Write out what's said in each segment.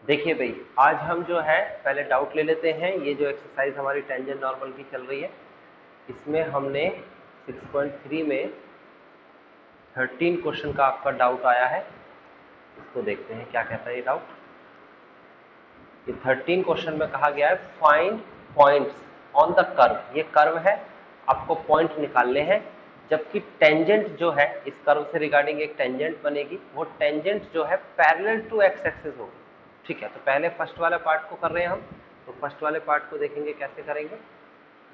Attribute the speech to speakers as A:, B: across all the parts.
A: देखिए भाई, आज हम जो है पहले डाउट ले लेते हैं। ये जो एक्सरसाइज हमारी टेंजेंट नॉर्मल की चल रही है, इसमें हमने 6.3 में 13 क्वेश्चन का आपका डाउट आया है। इसको देखते हैं क्या कहता है ये डाउट। ये 13 क्वेश्चन में कहा गया है find points on the curve. ये कर्व है, आपको पॉइंट निकालने हैं, जबकि टेंजेंट जो है इस कर्व से रिगार्डिंग एक टेंजेंट बनेगी। वो टेंजेंट जो है पैरेलल टू एक्स एक्सिस होगी। ठीक है, तो पहले फर्स्ट वाला पार्ट को कर रहे हैं हम। तो फर्स्ट वाले पार्ट को देखेंगे कैसे करेंगे।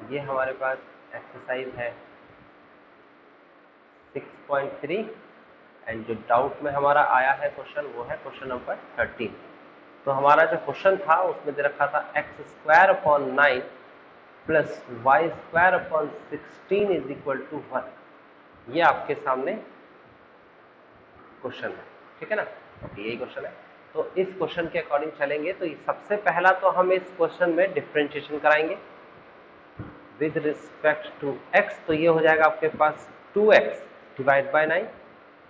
A: ये हमारे पास एक्सरसाइज है 6.3 एंड जो डाउट में हमारा आया है क्वेश्चन वो है क्वेश्चन नंबर 13। तो हमारा जो क्वेश्चन था उसमें दे रखा था x² / 9 plus y² / 16 is equal to 1। ये आपके सामने क्वेश्चन है, ठीक है ना। ओके, यही क्वेश्चन है। तो इस क्वेश्चन के अकॉर्डिंग चलेंगे तो सबसे पहला तो हम इस क्वेश्चन में डिफरेंशिएशन कराएंगे विद रिस्पेक्ट टू x। तो ये हो जाएगा आपके पास 2x divide by 9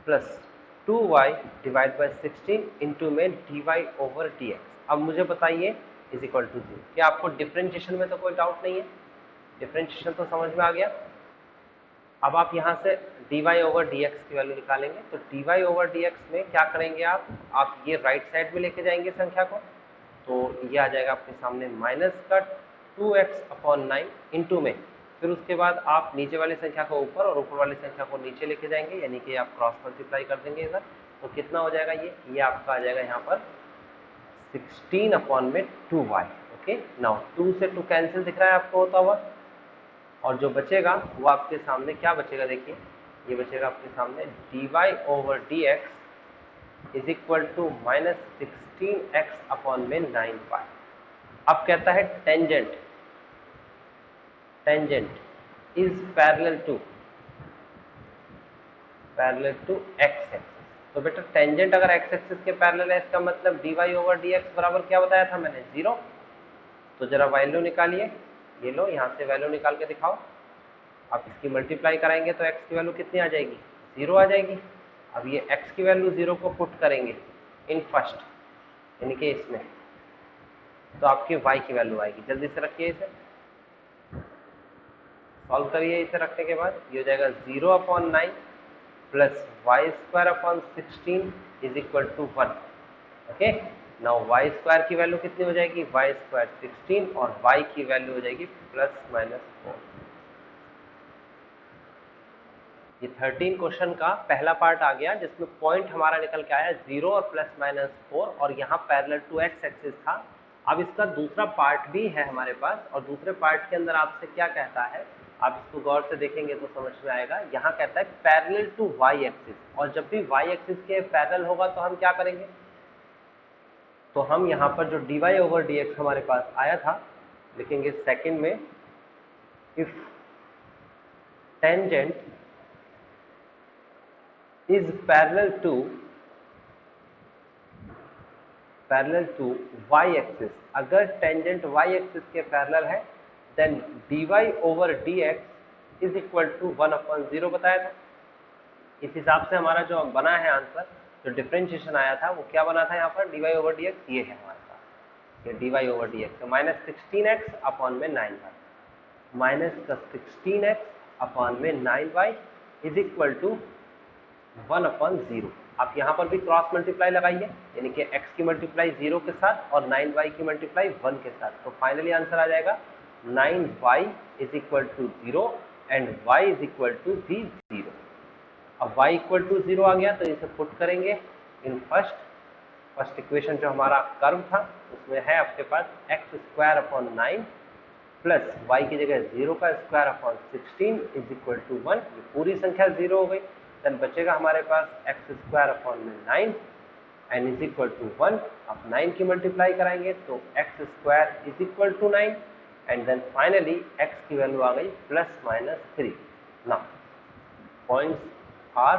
A: plus 2y divide by 16 into में dy/dx। अब मुझे बताइए इज इक्वल टू 0। क्या आपको डिफरेंशिएशन में तो कोई डाउट नहीं है? डिफरेंशिएशन तो समझ में आ गया। अब आप यहाँ से dy/dx की वैल्यू निकालेंगे। तो dy/dx में क्या करेंगे आप ये राइट साइड में लेके जाएंगे संख्या को। तो ये आ जाएगा आपके सामने माइनस का 2x/9 इंटू में, फिर उसके बाद आप नीचे वाली संख्या को ऊपर और ऊपर वाली संख्या को नीचे लेके जाएंगे, यानी कि आप क्रॉस मल्टीप्लाई कर देंगे इधर। तो कितना हो जाएगा ये आपका आ जाएगा यहाँ पर 16/2y। ओके, नाउ 2 से 2 कैंसिल दिख रहा है आपको होता हुआ, और जो बचेगा वो आपके सामने क्या बचेगा, देखिए ये बचेगा आपके सामने dy/dx is equal to minus 16x/9y। अब कहता है tangent is parallel to x axis. तो बेटा टेंजेंट अगर एक्स एक्सिस के पैरेलल है, इसका मतलब dy/dx बराबर क्या बताया था मैंने, 0। तो जरा वैल्यू निकालिए, ये लो यहाँ से वैल्यू निकाल के दिखाओ। आप इसकी मल्टीप्लाई कराएंगे तो x की वैल्यू कितनी आ जाएगी, 0 आ जाएगी। अब ये x की वैल्यू 0 को पुट करेंगे इन फर्स्ट, यानी कि इसमें, तो आपकी y की वैल्यू आएगी। जल्दी से रखिए, इसे सॉल्व करिए। इसे रखने के बाद ये हो जाएगा 0/9 plus y² / 16 is equal to 1। Okay, now y² की वैल्यू कितनी हो जाएगी, y² 16 और y की वैल्यू हो जाएगी ±4। ये 13 क्वेश्चन का पहला पार्ट आ गया, जिसमें पॉइंट हमारा निकल के आया 0 और ±4, और यहाँ पैरेलल टू एक्स एक्सिस था। अब इसका दूसरा पार्ट भी है हमारे पास, और दूसरे पार्ट के अंदर आपसे क्या कहता है, आप इसको गौर से देखेंगे तो समझ में आएगा। यहाँ कहता है पैरेलल टू वाई एक्सिस, और जब भी वाई एक्सिस के पैरेलल होगा तो हम क्या करेंगे, तो हम यहाँ पर जो dy/dx हमारे पास आया था लिखेंगे सेकंड में, if tangent is parallel to y axis. अगर टेंजेंट y एक्सिस के पैरेलल है then dy/dx is equal to 1/0 बताया था। इस हिसाब से हमारा जो बना है आंसर, जो डिफरेंशिएशन आया था वो क्या बना था यहाँ पर, dy/dx ये है हमारे पास, ये dy/dx तो -16x/9y -16x/9y is equal to 1/0। आप यहाँ पर भी क्रॉस मल्टीप्लाई लगाइए, यानी कि x की मल्टीप्लाई 0 के साथ और 9y की मल्टीप्लाई 1 के साथ। तो फाइनली आंसर आ जाएगा 9y is equal to 0 and y is equal to भी 0। अब y इक्वल टू 0 आ गया तो इसे पुट करेंगे इन फर्स्ट इक्वेशन। जो हमारा कर्व था उसमें है आपके पास x² / 9 प्लस y की जगह 0² / 16 इज इक्वल टू 1। ये पूरी संख्या 0 हो गई। देन बचेगा हमारे पास x² / 9 एन इज इक्वल टू 1। आप 9 की मल्टीप्लाई कराएंगे तो x² is equal to 9 and then finally x की वैल्यू आ गई ±3। Now points are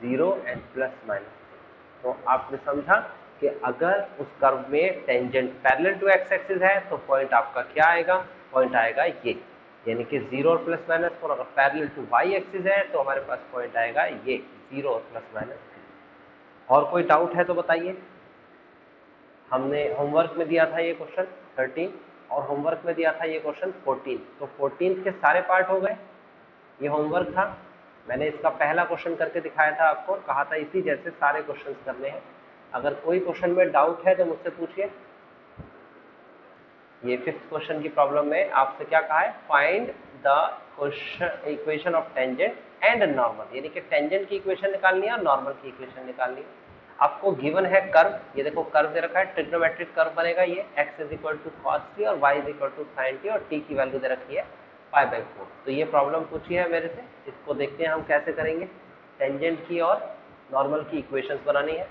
A: 0 and ±3। तो आपने समझा कि अगर उस कर्व में tangent parallel to x axis है तो पॉइंट आपका क्या आएगा, पॉइंट आएगा ये, यानी कि 0 और ±4। अगर पैरेलल टू वाई एक्सिस है तो हमारे पास पॉइंट आएगा ये 0 और ±3। और कोई डाउट है तो बताइए। हमने होमवर्क में दिया था ये क्वेश्चन 13 और होमवर्क में दिया था ये क्वेश्चन 14, तो 14 के सारे पार्ट हो गए। ये होमवर्क था, मैंने इसका पहला क्वेश्चन करके दिखाया था आपको, कहा था इसी जैसे सारे क्वेश्चन करने हैं। अगर कोई क्वेश्चन में डाउट है तो मुझसे पूछिए। ये 5th क्वेश्चन की प्रॉब्लम में आपसे क्या कहा है, find the equation of tangent and normal, यानी कि टेंजेंट की इक्वेशन निकालनी है और नॉर्मल की इक्वेशन निकालनी है। आपको गिवन है कर्व, ये देखो कर्व दे रखा है, ट्रिग्नोमेट्रिक कर्व बनेगा ये, x is equal to cos t और y is equal to sine t और t की वैल्यू दे रखी है π/4। तो ये प्रॉब्लम पूछी है मेरे से, इसको देखते हैं हम कैसे करेंगे। टेंजेंट की और नॉर्मल की इक्वेशंस बनानी है।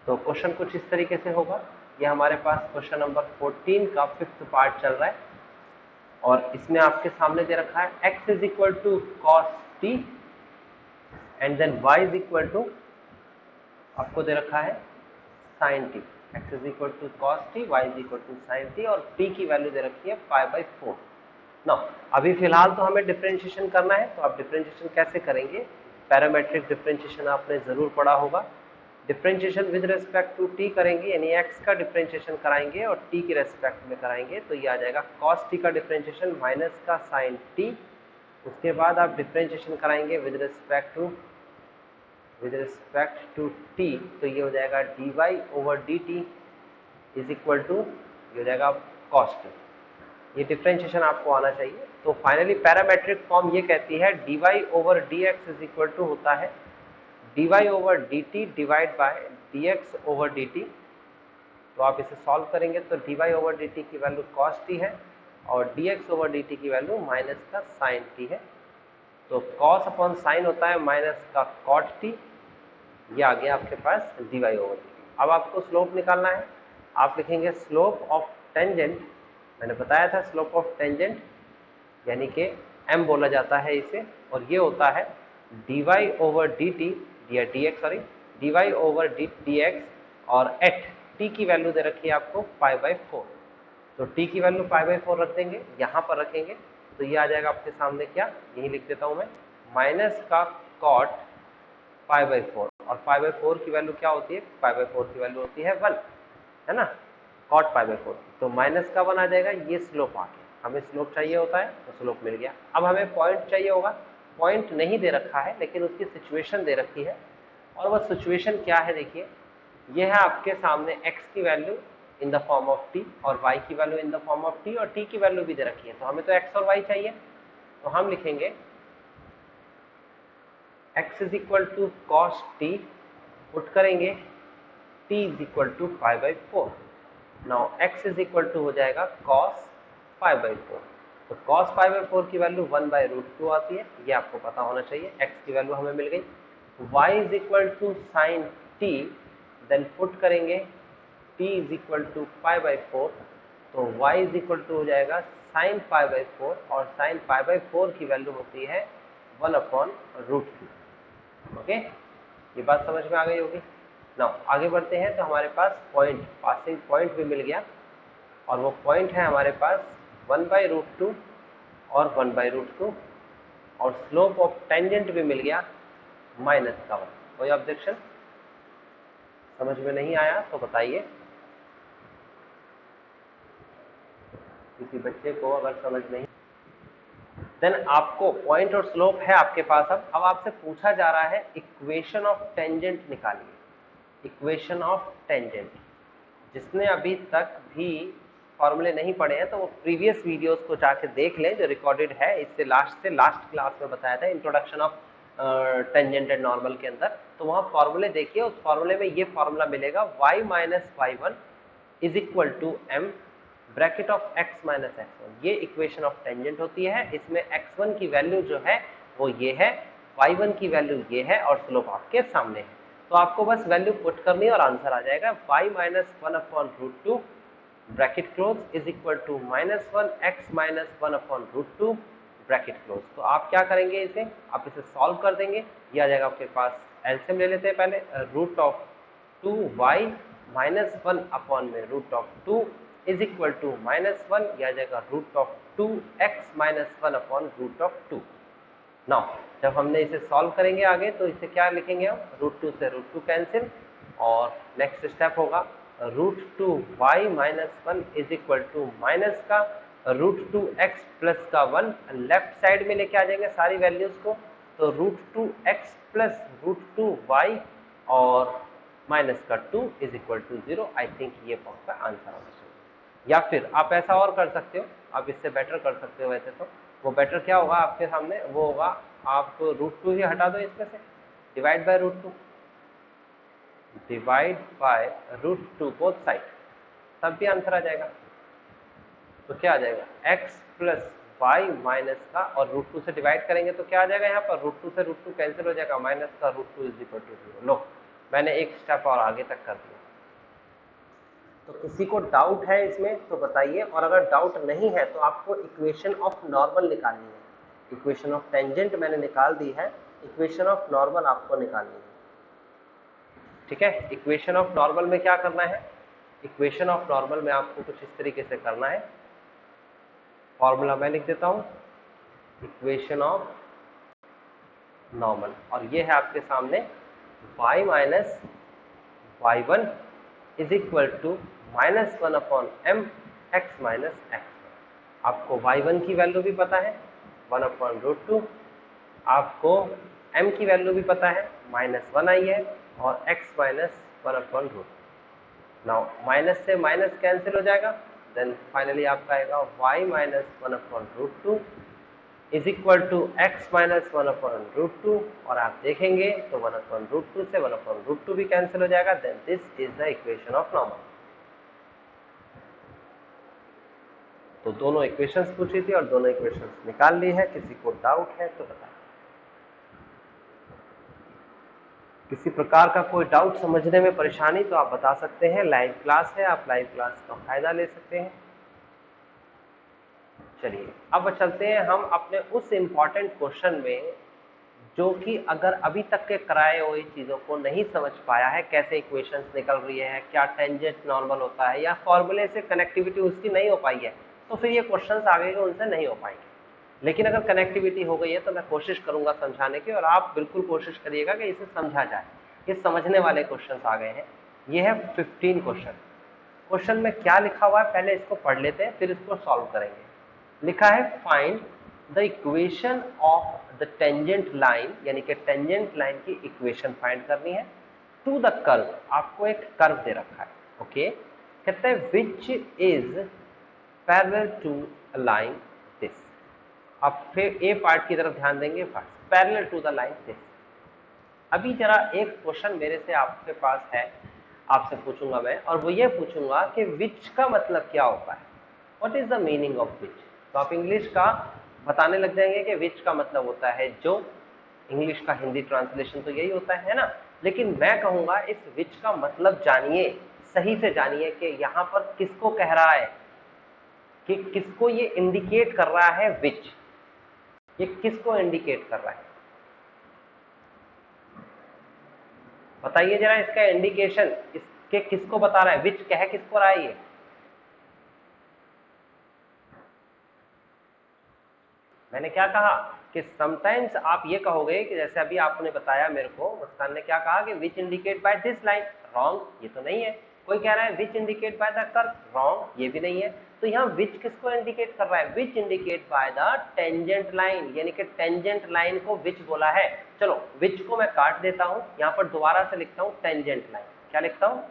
A: तो क्वेश्चन कुछ इस तरीके से होगा। ये हमारे पास क्वेश्चन नंबर 14 का 5th पार्ट चल रहा है और इसमें आपके सामने दे रखा है x is equal to cos t and then y is equal to, आपको दे रखा है sine t. x is equal to cos t, y is equal to sine t और t की वैल्यू दे रखी है π/4। ना अभी फिलहाल तो हमें डिफरेंशिएशन करना है, तो आप डिफरेंशिएशन कैसे करेंगे, पैरामेट्रिक डिफरेंशिएशन आपने जरूर पढ़ा होगा। Differentiation with respect to t करेंगे, यानी x का डिफरेंशिएशन कराएंगे और t के रेस्पेक्ट में कराएंगे, तो ये आ जाएगा cos t का डिफरेंशिएशन माइनस का sin t। उसके बाद आप डिफरेंशिएशन कराएंगे विद रिस्पेक्ट टू t, तो ये हो जाएगा dy/dt इज इक्वल टू, ये हो जाएगा cos t। ये डिफरेंशिएशन आपको आना चाहिए। तो फाइनली पैरामेट्रिक फॉर्म ये कहती है dy/dx इज इक्वल टू होता है dy/dt डिवाइड बाय dx/dt। तो आप इसे सॉल्व करेंगे तो dy/dt की वैल्यू cos t है और dx/dt की वैल्यू माइनस का sin t है। तो cos अपॉन साइन होता है माइनस का cot t, ये आ गया आपके पास dy/dt। अब आपको स्लोप निकालना है। आप लिखेंगे स्लोप ऑफ टेंजेंट, मैंने बताया था स्लोप ऑफ टेंजेंट यानी कि m बोला जाता है इसे, और ये होता है dy/dt या dx, सॉरी dy/dx और एट t की वैल्यू दे रखी है आपको π/4। तो t की वैल्यू π/4 रख देंगे, यहाँ पर रखेंगे तो ये आ जाएगा आपके सामने क्या, यही लिख देता हूँ मैं, माइनस का cot π/4 और π/4 की वैल्यू क्या होती है, π/4 की वैल्यू होती है 1, है ना, cot π/4। तो माइनस का 1 आ जाएगा, ये स्लोप आ गया। हमें स्लोप चाहिए होता है तो स्लोप मिल गया। अब हमें पॉइंट चाहिए होगा, पॉइंट नहीं दे रखा है लेकिन उसकी सिचुएशन दे रखी है, और वह सिचुएशन क्या है देखिए, ये है आपके सामने x की value in the form of t और y की value in the form of t और t की वैल्यू भी दे रखी है। तो हमें तो x और y चाहिए, तो हम लिखेंगे x is equal to cos t, put करेंगे t is equal to π/4। Now x is equal to हो जाएगा cos π/4। तो cos π/4 की वैल्यू 1/√2 आती है, ये आपको पता होना चाहिए। x की वैल्यू हमें मिल गई। y is equal to sine t, then put करेंगे t इज इक्वल टू π/4, तो y इज इक्वल टू हो जाएगा साइन π/4 और साइन π/4 की वैल्यू होती है 1/√2। ओके, ये बात समझ में आ गई होगी। नाउ आगे बढ़ते हैं, तो हमारे पास पॉइंट, पासिंग पॉइंट भी मिल गया और वो पॉइंट है हमारे पास 1/√2 और 1/√2 और स्लोप ऑफ टेंजेंट भी मिल गया माइनस का 1। कोई ऑब्जेक्शन, समझ में नहीं आया तो बताइए, किसी बच्चे को अगर समझ नहीं, देन आपको पॉइंट और स्लोप है आपके पास। अब आपसे पूछा जा रहा है इक्वेशन ऑफ टेंजेंट निकालिए, इक्वेशन ऑफ टेंजेंट। जिसने अभी तक भी फॉर्मूले नहीं पढ़े हैं तो वो प्रीवियस वीडियोस को जाके देख लें जो रिकॉर्डेड है, इससे लास्ट क्लास में बताया था introduction of tangent and normal के अंदर। तो वहाँ फॉर्मूले देखिए, उस फॉर्मूले में ये फॉर्मूला मिलेगा y minus y1 is equal to m bracket of x minus x1। ये इक्वेशन ऑफ टेंजेंट होती है। इसमें x1 की वैल्यू जो है वो ये है, y1 की वैल्यू ये है और स्लोप आपके सामने है। तो आपको बस वैल्यू पुट करनी है और आंसर आ जाएगा y minus 1/√2 bracket close is equal to -1 x minus 1/√2 bracket close. तो आप क्या करेंगे, इसे आप इसे सॉल्व कर देंगे, ये आ जाएगा आपके पास, एलसीएम ले लेते हैं पहले, √2y minus 1/√2 is equal to -1, यह आ जाएगा √2x माइनस 1/√2। नाउ जब हमने इसे सॉल्व करेंगे आगे तो इसे क्या लिखेंगे हम, √2 से √2 कैंसिल और नेक्स्ट स्टेप होगा √2y minus 1 is equal to minus का √2x प्लस का 1, लेफ्ट साइड में लेके आ जाएंगे सारी वैल्यूज को, तो √2x प्लस √2y और माइनस का 2 is equal to 0। I think ये फॉर्म का आंसर होना चाहिए। या फिर आप ऐसा और कर सकते हो, आप इससे बेटर कर सकते हो। वैसे तो वो बेटर क्या होगा आपके सामने, वो होगा आप √2 ही हटा दो इसमें से, divide by √2, divide by √2 both side, तब भी आंसर आ जाएगा। तो क्या आ जाएगा, x प्लस वाई माइनस का, और √2 से डिवाइड करेंगे तो क्या आ जाएगा, यहाँ पर √2 से √2 कैंसिल हो जाएगा, माइनस का √2 इज इक्वल टू 0। लो, मैंने एक स्टेप और आगे तक कर दिया। तो किसी को डाउट है इसमें तो बताइए, और अगर डाउट नहीं है तो आपको इक्वेशन ऑफ नॉर्मल निकालनी है। इक्वेशन ऑफ टेंजेंट मैंने निकाल दी है, इक्वेशन ऑफ नॉर्मल आपको निकालनी है। ठीक है, इक्वेशन ऑफ नॉर्मल में क्या करना है, इक्वेशन ऑफ नॉर्मल में आपको कुछ इस तरीके से करना है। फॉर्मूला मैं लिख देता हूं, इक्वेशन ऑफ नॉर्मल, और ये है आपके सामने y minus y1 is equal to minus 1 upon m x minus x। आपको y1 की वैल्यू भी पता है 1 अपॉन √2, आपको m की वैल्यू भी पता है -1 आई है, और x minus 1 upon √2। Now minus से माइनस कैंसिल हो जाएगा, देन फाइनली आपका आएगा y minus 1 upon √2 is equal to x minus 1 upon √2, और आप देखेंगे तो 1 अपॉन √2 से 1 अपॉन √2 भी कैंसिल हो जाएगा। Then this is the equation of normal. तो दोनों इक्वेशंस पूछी थी और दोनों इक्वेशंस निकाल ली है। किसी को डाउट है तो बताएं। किसी प्रकार का कोई डाउट समझने में परेशानी तो आप बता सकते हैं। लाइव क्लास है, आप लाइव क्लास का फायदा ले सकते हैं। चलिए अब चलते हैं हम अपने उस इम्पॉर्टेंट क्वेश्चन में, जो कि अगर अभी तक के कराए हुए चीज़ों को नहीं समझ पाया है, कैसे इक्वेशंस निकल रही है, क्या टेंजेंट नॉर्मल होता है, या फॉर्मूले से कनेक्टिविटी उसकी नहीं हो पाई है, तो फिर ये क्वेश्चंस आगे के उनसे नहीं हो पाएंगे। लेकिन अगर कनेक्टिविटी हो गई है तो मैं कोशिश करूंगा समझाने की, और आप बिल्कुल कोशिश करिएगा कि इसे समझा जाए। ये समझने वाले क्वेश्चंस आ गए हैं। ये है 15 क्वेश्चन। क्वेश्चन में क्या लिखा हुआ है पहले इसको पढ़ लेते हैं, फिर इसको सॉल्व करेंगे। लिखा है find the equation of the tangent line, यानी कि टेंजेंट लाइन की इक्वेशन फाइंड करनी है टू द कर्व। आपको एक कर्व दे रखा है, ओके। कहते हैं which is parallel to a line this. अब फिर ए पार्ट की तरफ ध्यान देंगे first, parallel to the line this. अभी जरा एक क्वेश्चन मेरे से आपके पास है, आपसे पूछूंगा मैं, और वो ये पूछूंगा कि विच का मतलब क्या होता है, what is the meaning of which. तो आप इंग्लिश का बताने लग जाएंगे कि विच का मतलब होता है जो। इंग्लिश का हिंदी ट्रांसलेशन तो यही होता है ना, लेकिन मैं कहूंगा इस विच का मतलब जानिए, सही से जानिए कि यहां पर किसको कह रहा है, कि किसको ये इंडिकेट कर रहा है विच, ये किसको इंडिकेट कर रहा है, बताइए जरा। इसका इंडिकेशन इसके किसको बता रहा है, विच कह किसको रहा है ये। मैंने क्या कहा कि समटाइम्स आप ये कहोगे कि जैसे अभी आपने बताया मेरे को, मुस्कान ने क्या कहा कि which indicate by this line, wrong, ये तो नहीं है। कोई कह रहा है which indicate by the curve, wrong, ये भी नहीं है। तो यहाँ विच किसको इंडिकेट कर रहा है, which indicate by the tangent line, यानी कि टेंजेंट लाइन को विच बोला है। चलो विच को मैं काट देता हूं, यहाँ पर दोबारा से लिखता हूं टेंजेंट लाइन। क्या लिखता हूं,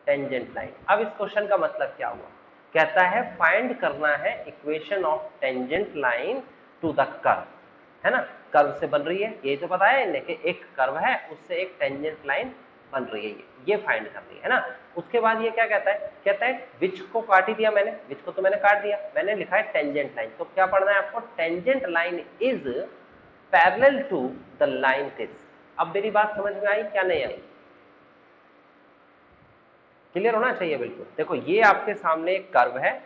A: टेंजेंट लाइन। अब इस क्वेश्चन का मतलब क्या हुआ, कहता है फाइंड करना है equation of tangent line to the curve, है ना। कर्व से बन रही है, ये तो पता है इन्हें कि एक कर्व है उससे एक टेंजेंट लाइन बन रही है, ये फाइंड करनी है ना। उसके बाद ये क्या कहता है, कहता है विच को काट ही दिया मैंने, विच को तो मैंने काट दिया, मैंने लिखा है टेंजेंट लाइन। तो क्या पढ़ना है आपको, tangent line is parallel to the line this. अब मेरी बात समझ में आई क्या नहीं आई, क्लियर होना चाहिए बिल्कुल। देखो ये आपके सामने एक कर्व है,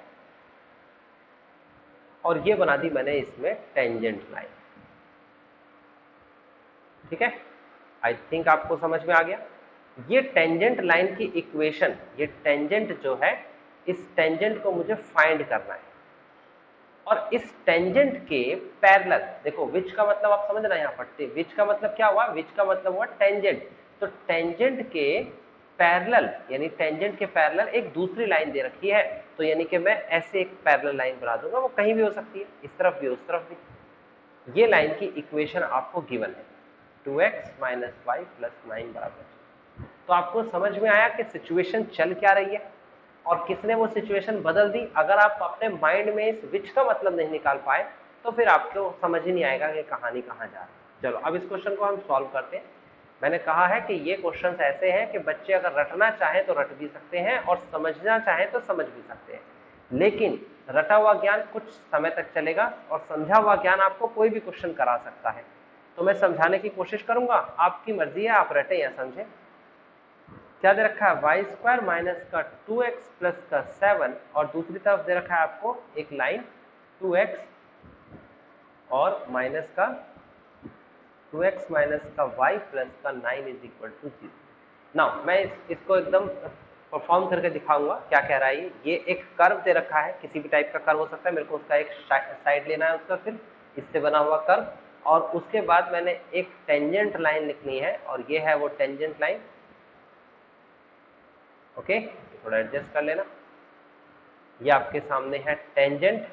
A: और ये बना दी मैंने इसमें टेंजेंट लाइन, ठीक है। आई थिंक आपको समझ में आ गया। ये टेंजेंट लाइन की इक्वेशन, ये टेंजेंट जो है, इस टेंजेंट को मुझे फाइंड करना है, और इस टेंजेंट के पैरेलल, देखो विच का मतलब आप समझना यहाँ पर, विच का मतलब क्या हुआ, विच का मतलब हुआ टेंजेंट। तो टेंजेंट के पैरेलल यानी टेंजेंट के पैरेलल एक दूसरी लाइन दे रखी है, तो यानी कि मैं ऐसे एक पैरेलल लाइन बना दूंगा, वो कहीं भी हो सकती है, इस तरफ भी उस तरफ भी। ये लाइन की इक्वेशन आपको गिवन है 2x - y + 9 बराबर। तो आपको समझ में आया कि सिचुएशन चल क्या रही है और किसने वो सिचुएशन बदल दी। अगर आप अपने माइंड में इस विच का मतलब नहीं निकाल पाए तो फिर आपको समझ ही नहीं आएगा कि कहानी कहाँ जा रही है। चलो अब इस क्वेश्चन को हम सॉल्व करते हैं। मैंने कहा है कि ये क्वेश्चंस ऐसे हैं कि बच्चे अगर रटना चाहें तो रट भी सकते हैं और समझना चाहें तो समझ भी सकते हैं, लेकिन रटा हुआ ज्ञान कुछ समय तक चलेगा और समझा हुआ ज्ञान आपको कोई भी क्वेश्चन करा सकता है। तो मैं समझाने की कोशिश करूंगा, आपकी मर्जी है आप रटें या समझें। क्या दे रखा है y² - का 2x + का 7 और दूसरी तरफ दे रखा है आपको एक लाइन 2x और माइनस का 2x - का y + का 9 = 0। नाउ मैं इसको एकदम परफॉर्म करके दिखाऊंगा क्या कह रहा है। ये एक कर्व दे रखा है, किसी भी टाइप का कर्व हो सकता है, मेरे को उसका एक साइड लेना है उसका, फिर इससे बना हुआ कर्व, और उसके बाद मैंने एक टेंजेंट लाइन लिखनी है और ये है वो टेंजेंट लाइन। ओके, थोड़ा एडजस्ट कर लेना। ये आपके सामने है टेंजेंट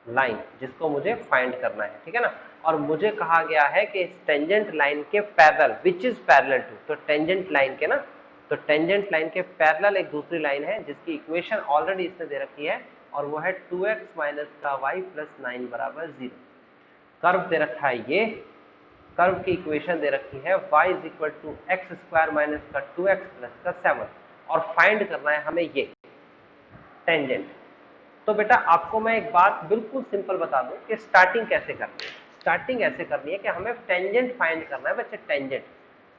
A: लाइन जिसको मुझे फाइंड करना है, ठीक है ना। और मुझे कहा गया है कि इस टेंजेंट लाइन के parallel which is parallel to, तो टेंजेंट लाइन के ना, तो टेंजेंट लाइन के पैरेलल एक दूसरी लाइन है जिसकी इक्वेशन ऑलरेडी इसने दे रखी है और वो है 2x - का y + 9 = 0। कर्व दे रखा है, ये कर्व की इक्वेशन दे रखी है y = x² - का 2x + का 7 और फाइंड करना है हमें ये टेंजेंट। तो बेटा आपको मैं एक बात बिल्कुल सिंपल बता दूं कि स्टार्टिंग कैसे करनी है। स्टार्टिंग ऐसे करनी है कि हमें टेंजेंट फाइंड करना है बच्चे, टेंजेंट।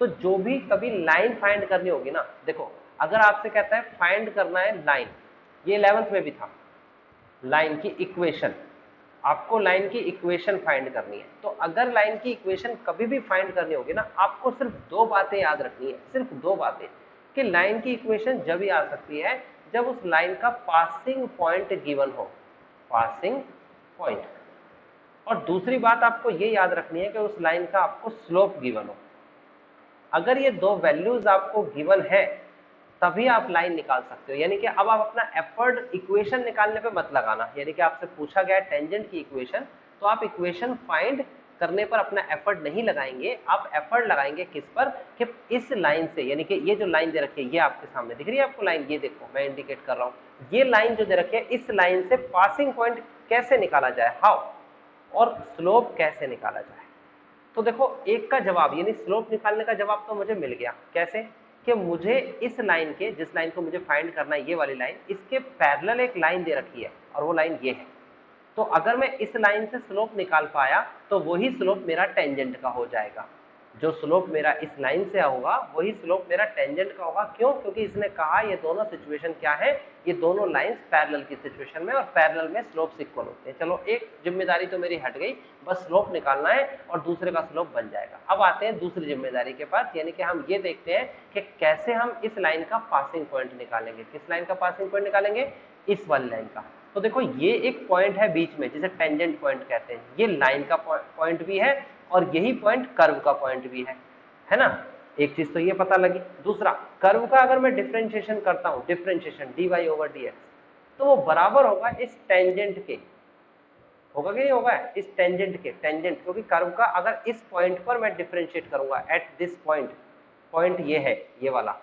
A: तो जो भी कभी लाइन फाइंड करनी होगी ना, देखो अगर आपसे कहता है फाइंड करना है लाइन, ये 11th में भी था, लाइन की इक्वेशन, आपको लाइन की इक्वेशन फाइंड करनी है। तो अगर लाइन की इक्वेशन कभी भी फाइंड करनी होगी ना, आपको सिर्फ दो बातें याद रखनी है, सिर्फ दो बातें, कि लाइन की इक्वेशन जब ही आ सकती है जब उस लाइन का पासिंग पॉइंट गिवन हो, पासिंग पॉइंट। और दूसरी बात आपको ये याद रखनी है कि उस लाइन का आपको स्लोप गिवन हो। अगर ये दो वैल्यूज आपको गिवन है तभी आप लाइन निकाल सकते हो। यानी कि अब आप अपना एफर्ट इक्वेशन निकालने पे मत लगाना, यानी कि आपसे पूछा गया टेंजेंट की इक्वेशन, तो आप इक्वेशन फाइंड करने पर अपना एफर्ट नहीं लगाएंगे, आप एफर्ट लगाएंगे किस पर, कि इस लाइन से, यानी कि ये जो लाइन दे रखी है, ये आपके सामने दिख रही है आपको लाइन, ये देखो मैं इंडिकेट कर रहा हूँ, ये लाइन जो दे रखी है, इस लाइन से पासिंग पॉइंट कैसे निकाला जाए, हाउ, और स्लोप कैसे निकाला जाए। तो देखो एक का जवाब यानी स्लोप निकालने का जवाब तो मुझे मिल गया, कैसे, कि मुझे इस लाइन के, जिस लाइन को मुझे फाइंड करना है, ये वाली लाइन, इसके पैरेलल एक लाइन दे रखी है और वो लाइन ये है। तो अगर मैं इस लाइन से स्लोप निकाल पाया तो वही स्लोप मेरा टेंजेंट का हो जाएगा। जो स्लोप मेरा इस लाइन से होगा वही स्लोप मेरा टेंजेंट का होगा। क्यों? क्योंकि इसने कहा ये दोनों सिचुएशन क्या है, ये दोनों लाइंस पैरेलल की सिचुएशन में, और पैरेलल में स्लोप्स इक्वल होते हैं। चलो एक जिम्मेदारी तो मेरी हट गई, बस स्लोप निकालना है और दूसरे का स्लोप बन जाएगा। अब आते हैं दूसरी जिम्मेदारी के पास, यानी कि हम ये देखते हैं कि कैसे हम इस लाइन का पासिंग पॉइंट निकालेंगे। किस लाइन का पासिंग पॉइंट निकालेंगे? इस वाली लाइन का। तो देखो ये एक पॉइंट है बीच में जिसे टेंजेंट पॉइंट कहते हैं, ये लाइन का पॉइंट भी है और यही पॉइंट कर्व का पॉइंट भी है ना। एक चीज तो ये पता लगी। दूसरा, कर्व का अगर मैं डिफरेंशिएशन करता हूं, डिफरेंशिएशन dy/dx, तो वो बराबर होगा इस टेंजेंट के, होगा कि नहीं होगा, इस टेंजेंट के, टेंजेंट, क्योंकि कर्व का अगर इस पॉइंट पर मैं डिफरेंशिएट करूंगा, एट दिस पॉइंट, पॉइंट ये है ये वाला,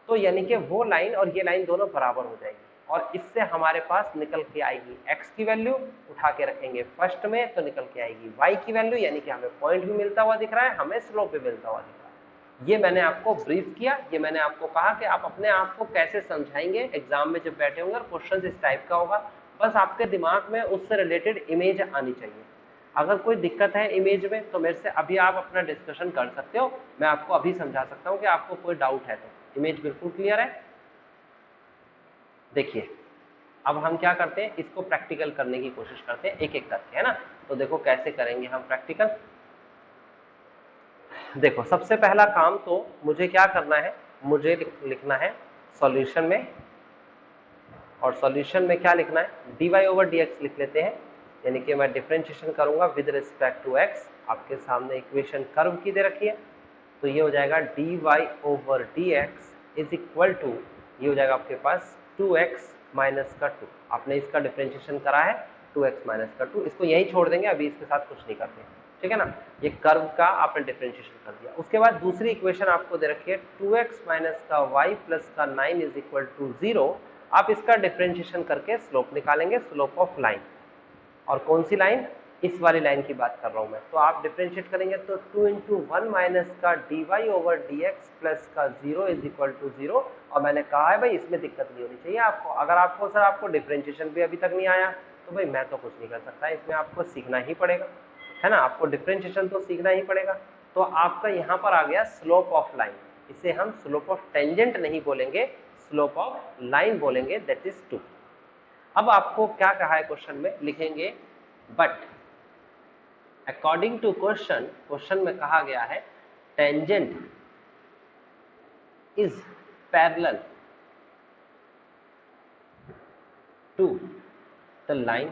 A: तो यानी कि वो लाइन और ये लाइन दोनों बराबर हो जाएगी और इससे हमारे पास निकल के आएगी x की वैल्यू, उठा के रखेंगे फर्स्ट में तो निकल के आएगी y की वैल्यू, यानी कि हमें पॉइंट भी मिलता हुआ दिख रहा है, हमें स्लोप भी मिलता हुआ दिख रहा है। ये मैंने आपको ब्रीफ किया, ये मैंने आपको कहा कि आप अपने आप को कैसे समझाएंगे एग्जाम में जब बैठे होंगे और क्वेश्चन इस टाइप का होगा, बस आपके दिमाग में उससे रिलेटेड इमेज आनी चाहिए। अगर कोई दिक्कत है इमेज में तो मेरे से अभी आप अपना डिस्कशन कर सकते हो, मैं आपको अभी समझा सकता हूँ कि आपको कोई डाउट है तो। इमेज बिल्कुल क्लियर है? देखिए अब हम क्या करते हैं, इसको प्रैक्टिकल करने की कोशिश करते हैं एक एक करके, है ना। तो देखो कैसे करेंगे हम प्रैक्टिकल। देखो सबसे पहला काम तो मुझे क्या करना है, मुझे लिखना है सॉल्यूशन में, और सॉल्यूशन में क्या लिखना है, dy/dx लिख लेते हैं, यानी कि मैं डिफरेंशिएशन करूंगा विद रिस्पेक्ट टू x। आपके सामने इक्वेशन कर्व की दे रखी है, तो ये हो जाएगा dy/dx इज इक्वल टू, ये हो जाएगा आपके पास 2x माइनस का 2। आपने इसका डिफरेंशिएशन करा है 2x माइनस का 2, इसको यही छोड़ देंगे, अभी इसके साथ कुछ नहीं करते, ठीक है ना। ये कर्व का आपने डिफरेंशिएशन कर दिया। उसके बाद दूसरी इक्वेशन आपको दे रखी है 2x माइनस का y प्लस का 9 इज इक्वल टू 0। आप इसका डिफरेंशिएशन करके स्लोप निकालेंगे, स्लोप ऑफ लाइन। और कौन सी लाइन? इस वाली लाइन की बात कर रहा हूं मैं। तो आप डिफरेंशिएट करेंगे तो 2 इंटू 1 माइनस का dy ओवर dx प्लस का 0 इज इक्वल टू 0। और मैंने कहा है भाई इसमें दिक्कत नहीं होनी चाहिए आपको। अगर आपको सर आपको डिफरेंशिएशन भी अभी तक नहीं आया तो भाई मैं तो कुछ नहीं कर सकता, इसमें आपको सीखना ही पड़ेगा, है ना। आपको डिफरेंशिएशन तो सीखना ही पड़ेगा। तो आपका यहाँ पर आ गया स्लोप ऑफ लाइन। इसे हम स्लोप ऑफ टेंजेंट नहीं बोलेंगे, स्लोप ऑफ लाइन बोलेंगे, दैट इज 2। अब आपको क्या कहा है क्वेश्चन में, लिखेंगे बट अकॉर्डिंग टू क्वेश्चन में कहा गया है tangent is parallel to the line.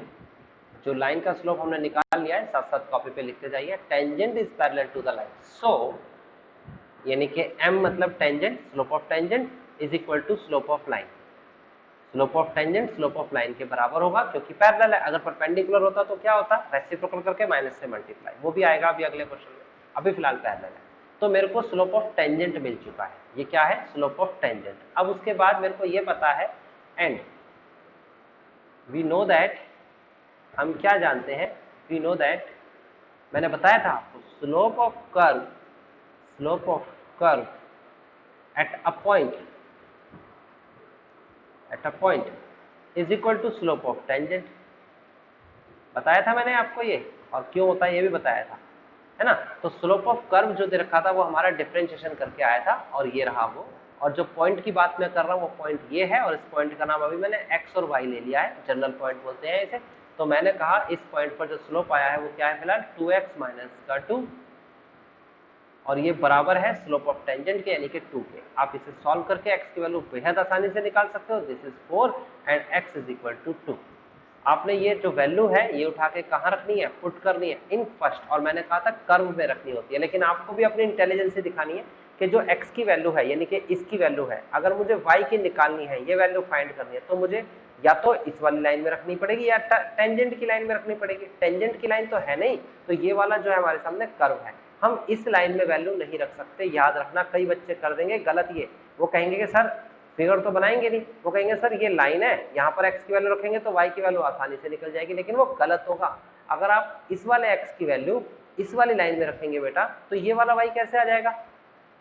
A: जो लाइन का स्लोप हमने निकाल लिया है, साथ साथ कॉपी पे लिखते जाइए, tangent is parallel to the line. So यानी कि m मतलब tangent, slope of tangent is equal to slope of line. Slope of tangent slope of line के बराबर होगा, क्योंकि पैरेलल है। अगर परपेंडिकुलर होता तो क्या होता, रेसिप्रोकल करके माइनस से मल्टीप्लाई, वो भी आएगा अभी अगले क्वेश्चन में। अभी फिलहाल पैरेलल है। तो मेरे को स्लोप ऑफ टेंजेंट मिल चुका है। ये क्या है? Slope of tangent. अब उसके बाद मेरे को ये पता है एंड वी नो दैट, हम क्या जानते हैं, वी नो दैट, मैंने बताया था आपको slope of curve at a point is equal to slope of tangent. बताया था मैंने आपको ये, और क्यों होता है ये भी बताया था, है ना। तो स्लोप ऑफ कर्व जो दे रखा था वो हमारा डिफरेंशिएशन करके आया था, और ये रहा वो। और जो पॉइंट की बात मैं कर रहा हूँ वो पॉइंट ये है, और इस पॉइंट का नाम अभी मैंने x और y ले लिया है, जनरल पॉइंट बोलते हैं इसे। तो मैंने कहा इस पॉइंट पर जो स्लोप आया है वो क्या है फिलहाल, 2x माइनस का 2, और ये बराबर है स्लोप ऑफ टेंजेंट के, यानी कि 2 के। आप इसे सॉल्व करके x की वैल्यू बेहद आसानी से निकाल सकते हो। This is 4 and x is equal to 2। आपने ये जो वैल्यू है ये उठा के कहाँ रखनी है, पुट करनी है इन फर्स्ट। और मैंने कहा था कर्व में रखनी होती है, लेकिन आपको भी अपनी इंटेलिजेंस से दिखानी है कि जो x की वैल्यू है, यानी कि इसकी वैल्यू है, अगर मुझे y की निकालनी है, ये वैल्यू फाइंड करनी है, तो मुझे या तो इस वाली लाइन में रखनी पड़ेगी या टेंजेंट की लाइन में रखनी पड़ेगी। टेंजेंट की लाइन तो है नहीं, तो ये वाला जो है हमारे सामने कर्व है, हम इस लाइन में वैल्यू नहीं रख सकते। याद रखना, कई बच्चे कर देंगे गलत ये, वो कहेंगे कि सर फिगर तो बनाएंगे नहीं, वो कहेंगे सर ये लाइन है, यहाँ पर x की वैल्यू रखेंगे तो y की वैल्यू आसानी से निकल जाएगी, लेकिन वो गलत होगा। अगर आप इस वाले x की वैल्यू इस वाली लाइन में रखेंगे बेटा, तो ये वाला y कैसे आ जाएगा?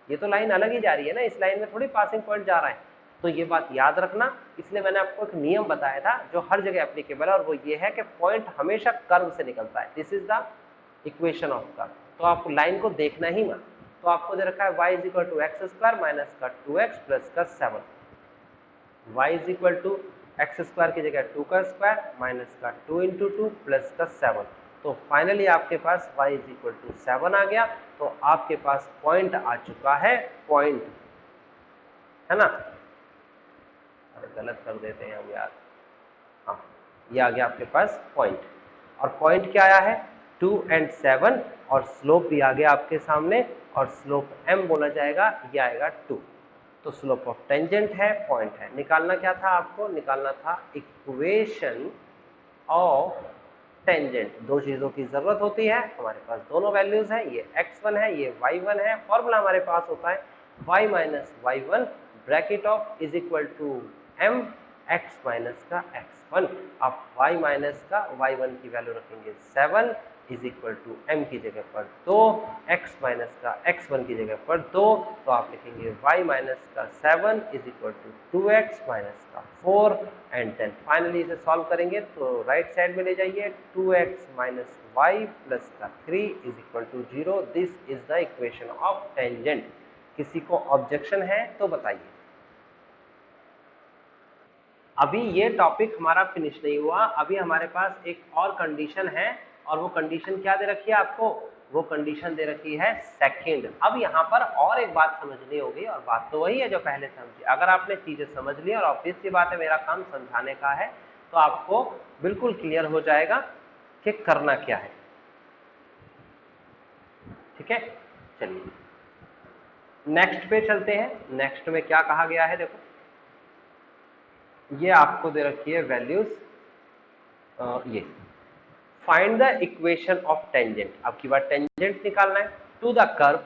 A: ये तो लाइन अलग ही जा रही है ना, इस लाइन में थोड़ी पासिंग पॉइंट जा रहा है। तो ये बात याद रखना, इसलिए मैंने आपको एक नियम बताया था जो हर जगह एप्लीकेबल है, और वो ये है कि पॉइंट हमेशा कर्व से निकलता है। This is the equation of curve. तो आपको लाइन को देखना ही मत। तो आपको दे रखा है y is equal to x square minus का 2x प्लस का 7। y is equal to x square की जगह 2 का स्क्वायर माइनस का 2 इंटू 2 प्लस का 7। तो फाइनली आपके पास y इज इक्वल टू 7 आ गया। तो आपके पास पॉइंट आ चुका है, पॉइंट, है ना। अरे गलत कर देते हैं हम यार, हाँ ये आ गया आपके पास पॉइंट। और पॉइंट क्या आया है, 2 एंड 7, और स्लोप भी आ गया आपके सामने, और स्लोप m बोला जाएगा, ये आएगा 2। तो स्लोप ऑफ टेंजेंट है, पॉइंट है। निकालना क्या था आपको, निकालना था इक्वेशन ऑफ टेंजेंट। दो चीजों की जरूरत होती है, हमारे पास दोनों वैल्यूज है, ये x1 है, ये y1 है। फॉर्मूला हमारे पास होता है y minus y1 bracket of is equal to m x minus का x1। आप y माइनस का y1 की वैल्यू रखेंगे 7 इज इक्वल टू m की जगह पर 2, x माइनस का x1 की जगह पर 2, तो आप लिखेंगे y माइनस का 7 is equal to 2x minus का 4, एंड देन फाइनली इसे सॉल्व करेंगे तो राइट साइड में ले जाइए, 2x माइनस y प्लस का 3 is equal to 0। This is the equation of tangent. किसी को ऑब्जेक्शन है तो बताइए। अभी ये टॉपिक हमारा फिनिश नहीं हुआ, अभी हमारे पास एक और कंडीशन है, और वो कंडीशन क्या दे रखी है आपको, वो कंडीशन दे रखी है सेकंड। अब यहाँ पर और एक बात समझनी होगी, और बात तो वही है जो पहले समझी। अगर आपने चीजें समझ ली, और ऑब्वियस सी बात है मेरा काम समझाने का है, तो आपको बिल्कुल क्लियर हो जाएगा कि करना क्या है। ठीक है, चलिए नेक्स्ट पे चलते हैं। नेक्स्ट में क्या कहा गया है, देखो ये आपको दे रखी है वैल्यूज, ये find the equation of tangent. अब की बार टेंजेंट निकालना है टू द कर्व,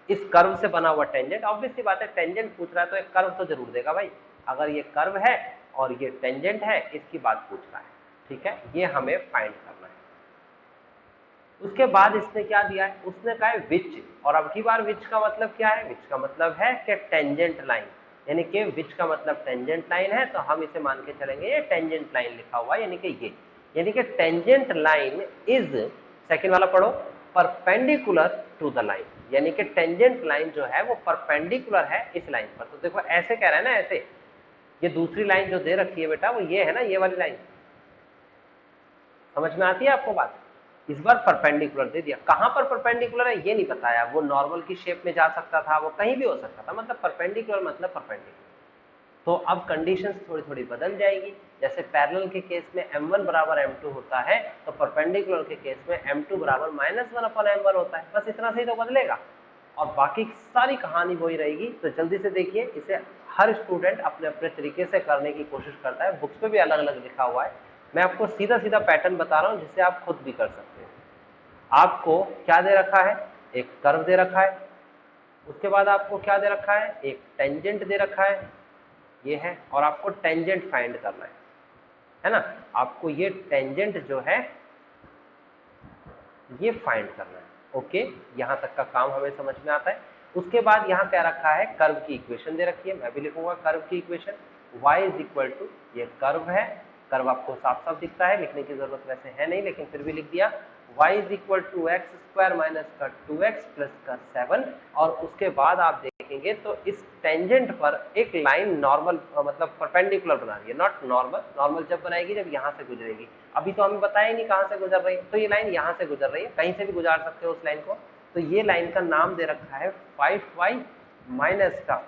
A: इस कर्व से बना हुआ टेंजेंट। ऑब्वियसली बात है, टेंजेंट पूछ रहा है तो एक कर्व तो जरूर देगा भाई। अगर ये कर्व है और ये टेंजेंट है, इसकी बात पूछ रहा है, ठीक है, ये हमें फाइंड करना है। उसके बाद इसने क्या दिया है, उसने कहा है विच, और अब की बार विच का मतलब क्या है, विच का मतलब है कि टेंजेंट लाइन, यानी कि विच का मतलब टेंजेंट लाइन है, तो हम इसे मान के चलेंगे ये टेंजेंट लाइन लिखा हुआ है, यानी कि ये, यानी कि टेंजेंट लाइन इज, सेकंड वाला पढ़ो, परपेंडिकुलर टू द लाइन, यानी कि टेंजेंट लाइन जो है वो परपेंडिकुलर है इस लाइन पर। तो देखो ऐसे कह रहा है ना, ऐसे, ये दूसरी लाइन जो दे रखी है बेटा वो ये है ना, ये वाली लाइन, समझ में आती है आपको बात। इस बार परपेंडिकुलर दे दिया, कहां पर परपेंडिकुलर है ये नहीं बताया, वो नॉर्मल की शेप में जा सकता था, वो कहीं भी हो सकता था, मतलब परपेंडिकुलर मतलब परपेंडिकुलर। तो अब कंडीशंस थोड़ी थोड़ी बदल जाएगी। जैसे पैरेलल के केस में m1 बराबर m2 होता है, तो परपेंडिकुलर के केस में m2 बराबर -1/m1 होता है, बस इतना से ही तो बदलेगा, और बाकी सारी कहानी वही रहेगी। तो जल्दी से देखिए, इसे हर स्टूडेंट अपने अपने तरीके से करने की कोशिश करता है, बुक्स पे भी अलग अलग लिखा हुआ है, मैं आपको सीधा सीधा पैटर्न बता रहा हूं जिससे आप खुद भी कर सकते हैं। आपको क्या दे रखा है, एक कर्व दे रखा है, उसके बाद आपको क्या दे रखा है, एक टेंजेंट दे रखा है, ये है, और आपको टेंजेंट फाइंड करना है ना, आपको ये टेंजेंट जो है ये फाइंड करना है। ओके, यहां तक का काम हमें समझ में आता है। उसके बाद यहां क्या रखा है, कर्व की इक्वेशन दे रखी है, मैं भी लिखूंगा कर्व की equation, y is equal to, ये कर्व है, कर्व आपको साफ साफ दिखता है, लिखने की जरूरत वैसे है नहीं, लेकिन फिर भी लिख दिया, y is equal to x square minus का 2x प्लस का 7, और उसके बाद आप देखेंगे तो इस टेंजेंट पर एक लाइन नॉर्मल, मतलब परपेंडिकुलर बना रही है, नॉट नॉर्मल, नॉर्मल जब बनाएगी जब यहाँ से गुजरेगी, अभी तो हमें बताया नहीं कहाँ से गुजर रही है, तो ये लाइन यहाँ से गुजर रही है, कहीं से भी गुजार सकते हो उस लाइन को। तो ये लाइन का नाम दे रखा है 5y माइनस का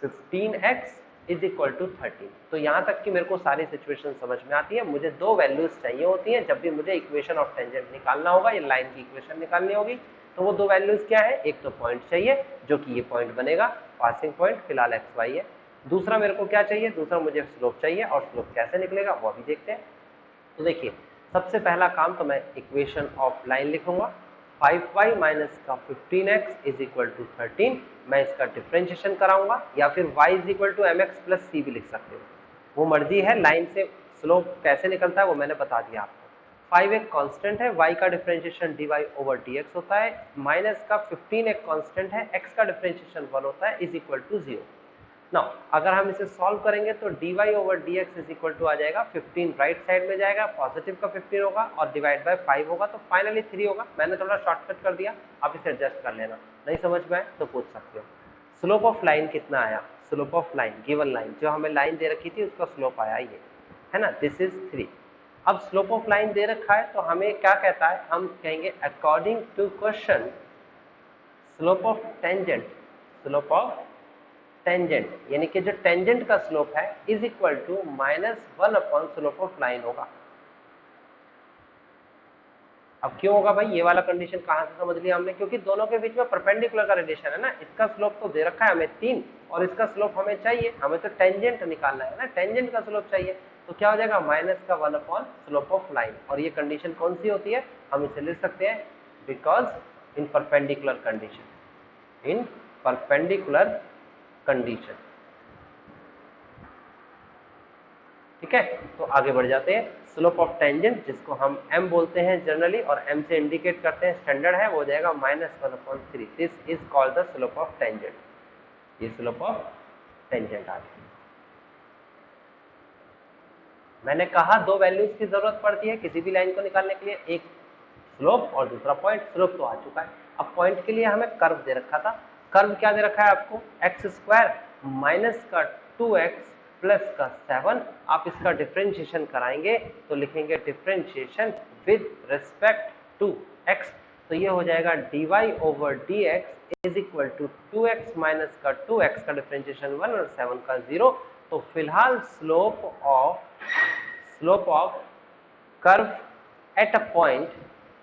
A: 15x इज इक्वल टू 13। तो यहाँ तक कि मेरे को सारी सिचुएशन समझ में आती है। मुझे दो वैल्यूज चाहिए होती हैं जब भी मुझे इक्वेशन ऑफ टेंजेंट निकालना होगा, ये लाइन की इक्वेशन निकालनी होगी, तो वो दो वैल्यूज क्या है, एक तो पॉइंट चाहिए जो कि ये पॉइंट बनेगा, पासिंग पॉइंट, फिलहाल एक्स वाई है। दूसरा मेरे को क्या चाहिए, दूसरा मुझे स्लोप चाहिए, और स्लोप कैसे निकलेगा वो भी देखते हैं। तो देखिए, सबसे पहला काम तो मैं इक्वेशन ऑफ लाइन लिखूंगा, 5y माइनस का 15x इज इक्वल टू 13, मैं इसका डिफ्रेंशिएशन कराऊंगा, या फिर y is equal to mx plus c भी लिख सकते हो, वो मर्जी है। लाइन से स्लोप कैसे निकलता है वो मैंने बता दिया आपको। 5 एक कांस्टेंट है, y का डिफरेंशिएशन dy ओवर dx होता है, माइनस का 15 एक कांस्टेंट है, x का डिफरेंशिएशन 1 होता है, इज इक्वल टू 0। नाउ अगर हम इसे सॉल्व करेंगे तो dy over dx is equal to आ जाएगा 15, राइट साइड में जाएगा, पॉजिटिव का 15 होगा, और डिवाइड बाय 5 होगा, तो फाइनली 3 होगा। मैंने थोड़ा शॉर्टकट कर दिया, आप इसे एडजस्ट कर लेना, नहीं समझ में आए तो पूछ सकते हो। स्लोप ऑफ लाइन कितना आया, slope of line, given line जो हमें लाइन दे रखी थी उसका स्लोप आया ये, है ना, दिस इज 3। अब स्लोप ऑफ लाइन दे रखा है तो हमें क्या कहता है, हम कहेंगे according to question slope of tangent, slope of tangent, यानी कि जो टेंजेंट का स्लोप है is equal to -1 upon slope of line होगा। अब क्यों होगा भाई, ये वाला कंडीशन कहां से समझ लिया हमने, क्योंकि दोनों के बीच में परपेंडिकुलर का रिलेशन है ना, इसका स्लोप तो दे रखा है हमें 3, और इसका स्लोप हमें चाहिए, हमें तो टेंजेंट निकालना है ना, टेंजेंट का स्लोप चाहिए, तो क्या हो जाएगा -1 अपॉन स्लोप ऑफ लाइन। और ये कंडीशन कौन सी होती है, हम इसे लिख सकते हैं because in perpendicular condition, in perpendicular condition. ठीक है, तो आगे बढ़ जाते हैं। स्लोप ऑफ टेंजेंट जिसको हम m बोलते हैं जनरली, और m से इंडिकेट करते हैं, स्टैंडर्ड है, वो हो जाएगा -1/3, this is called the slope of tangent, ये स्लोप ऑफ टेंजेंट आ गया। मैंने कहा दो वैल्यूज की जरूरत पड़ती है किसी भी लाइन को निकालने के लिए, एक स्लोप और दूसरा पॉइंट। स्लोप तो आ चुका है, अब पॉइंट के लिए हमें कर्व दे रखा था, कर्व क्या दे रखा है आपको, एक्स स्क्वायर माइनस का 2x प्लस का 7, आप इसका डिफरेंशिएशन कराएंगे तो लिखेंगे differentiation with respect to x, तो ये हो जाएगा dy over dx is equal to 2x minus का 2x का डिफरेंशिएशन 1 और 7 का 0। तो फिलहाल slope of curve at a point,